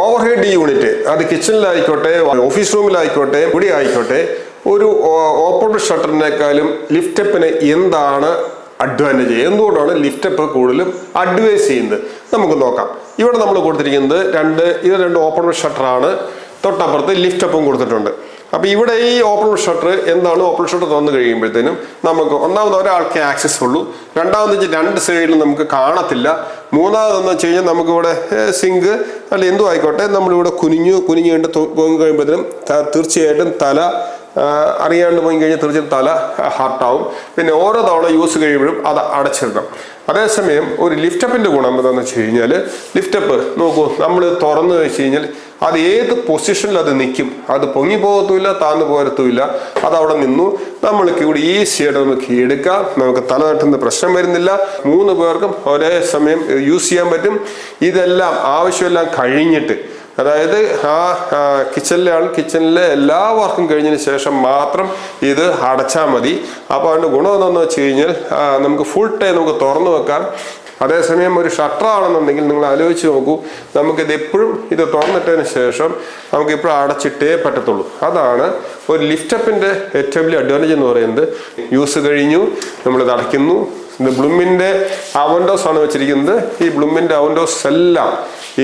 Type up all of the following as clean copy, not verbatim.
Overhead unit അത് കിച്ചണിലായിക്കോട്ടെ office റൂമിലായിക്കോട്ടെ ഇവിടെ ആയിക്കോട്ടെ ഒരു ഓപ്പൺ ഷട്ടറിനേക്കാളും ലിഫ്റ്റപ്പിന് എന്താണ് അഡ്വാൻറ്റേജ്, എന്തുകൊണ്ടാണ് ലിഫ്റ്റപ്പ് കൂടുതലും അഡ്വൈസ് ചെയ്യുന്നത് നമുക്ക് നോക്കാം. ഇവിടെ നമ്മൾ കൊടുത്തിരിക്കുന്നത് രണ്ട് ഓപ്പൺ ഷട്ടറാണ്, തൊട്ടപ്പുറത്ത് ലിഫ്റ്റപ്പും കൊടുത്തിട്ടുണ്ട്. അപ്പോൾ ഇവിടെ ഈ ഓപ്പൺ ഷട്ടർ എന്താണ്, ഓപ്പൺ ഷട്ടർ തുറന്നു കഴിയുമ്പോഴത്തേനും നമുക്ക് ഒന്നാമത് ഒരാൾക്ക് ആക്സസ് ഉള്ളൂ, രണ്ടാമതെന്ന് വെച്ചാൽ രണ്ട് സൈഡിലും നമുക്ക് കാണത്തില്ല, മൂന്നാമതെന്ന് വെച്ച് കഴിഞ്ഞാൽ നമുക്കിവിടെ സിങ്ക് അല്ല എന്തും ആയിക്കോട്ടെ നമ്മളിവിടെ കുനിഞ്ഞ് കണ്ട് പോയി കഴിയുമ്പോഴത്തേനും തീർച്ചയായിട്ടും തല അറിയാണ്ട് പോയി കഴിഞ്ഞാൽ തീർച്ചയായും തല ഹാർട്ടാവും. പിന്നെ ഓരോ തവണ യൂസ് കഴിയുമ്പോഴും അത് അടച്ചിടണം. അതേസമയം ഒരു ലിഫ്റ്റപ്പിൻ്റെ ഗുണം എന്താണെന്ന് വെച്ച് കഴിഞ്ഞാൽ ലിഫ്റ്റപ്പ് നോക്കൂ, നമ്മൾ തുറന്നു വെച്ച് കഴിഞ്ഞാൽ അത് ഏത് പൊസിഷനിൽ അത് നിൽക്കും, അത് പൊങ്ങി പോകത്തുമില്ല, താന്നു പോരത്തുമില്ല, അതവിടെ നിന്നു നമ്മൾക്ക് ഇവിടെ ഈസിയായിട്ട് നമുക്ക് എടുക്കാം. നമുക്ക് തല തട്ടുന്ന പ്രശ്നം വരുന്നില്ല, 3 പേർക്കും ഒരേ സമയം യൂസ് ചെയ്യാൻ പറ്റും. ഇതെല്ലാം ആവശ്യമെല്ലാം കഴിഞ്ഞിട്ട്, അതായത് കിച്ചണിലെ എല്ലാ വർക്കും കഴിഞ്ഞതിന് ശേഷം മാത്രം ഇത് അടച്ചാൽ മതി. അപ്പോൾ അതിൻ്റെ ഗുണം എന്താണെന്ന് വെച്ച് കഴിഞ്ഞാൽ നമുക്ക് ഫുൾ ടൈം നമുക്ക് തുറന്നു വെക്കാം. അതേസമയം ഒരു ഷട്ടറാണെന്നുണ്ടെങ്കിൽ നിങ്ങൾ ആലോചിച്ച് നോക്കൂ, നമുക്കിത് എപ്പോഴും ഇത് തുറന്നിട്ടതിന് ശേഷം നമുക്കിപ്പോഴും അടച്ചിട്ടേ പറ്റത്തുള്ളൂ. അതാണ് ഒരു ലിഫ്റ്റപ്പിൻ്റെ ഏറ്റവും വലിയ അഡ്വാൻറ്റേജ് എന്ന് പറയുന്നത്. യൂസ് കഴിഞ്ഞു നമ്മളിത് അടയ്ക്കുന്നു. ഇത് ബ്ലൂമിൻ്റെ അവൻഡോസ് ആണ് വെച്ചിരിക്കുന്നത്. ഈ ബ്ലൂമിൻ്റെ അവൻഡോസ് എല്ലാം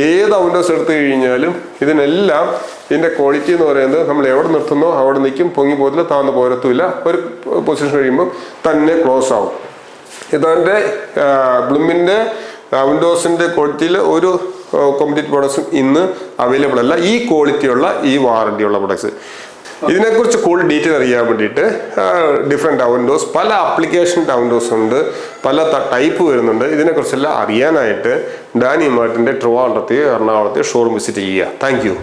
ഏത് അവൻഡോസ് എടുത്തു കഴിഞ്ഞാലും ഇതിനെല്ലാം ഇതിൻ്റെ ക്വാളിറ്റി എന്ന് പറയുന്നത് നമ്മൾ എവിടെ നിർത്തുന്നോ അവിടെ നിൽക്കും, പൊങ്ങി പോകത്തില്ല, താന്ന് പോരത്തുമില്ല. ഒരു പൊസിഷൻ കഴിയുമ്പോൾ തന്നെ ക്ലോസ് ആവും. ഇതെൻ്റെ ബ്ലൂമിൻ്റെ വിൻഡോസിൻ്റെ ക്വാളിറ്റിയിൽ ഒരു കോമ്പറ്റീറ്റ് പ്രൊഡക്ട്സും ഇന്ന് അവൈലബിൾ അല്ല, ഈ ക്വാളിറ്റിയുള്ള ഈ വാറണ്ടിയുള്ള പ്രൊഡക്ട്സ്. ഇതിനെക്കുറിച്ച് കൂടുതൽ ഡീറ്റെയിൽ അറിയാൻ വേണ്ടിയിട്ട് ഡിഫറെൻറ്റ് അവൻഡോസ്, പല ആപ്ലിക്കേഷൻ അവൻഡോസ് ഉണ്ട്, പല ടൈപ്പ് വരുന്നുണ്ട്. ഇതിനെക്കുറിച്ചെല്ലാം അറിയാനായിട്ട് ഡാനി മാർട്ടിൻ്റെ ട്രിവാൻഡ്രത്തെ എറണാകുളത്തെ ഷോറൂം വിസിറ്റ് ചെയ്യുക. Thank you.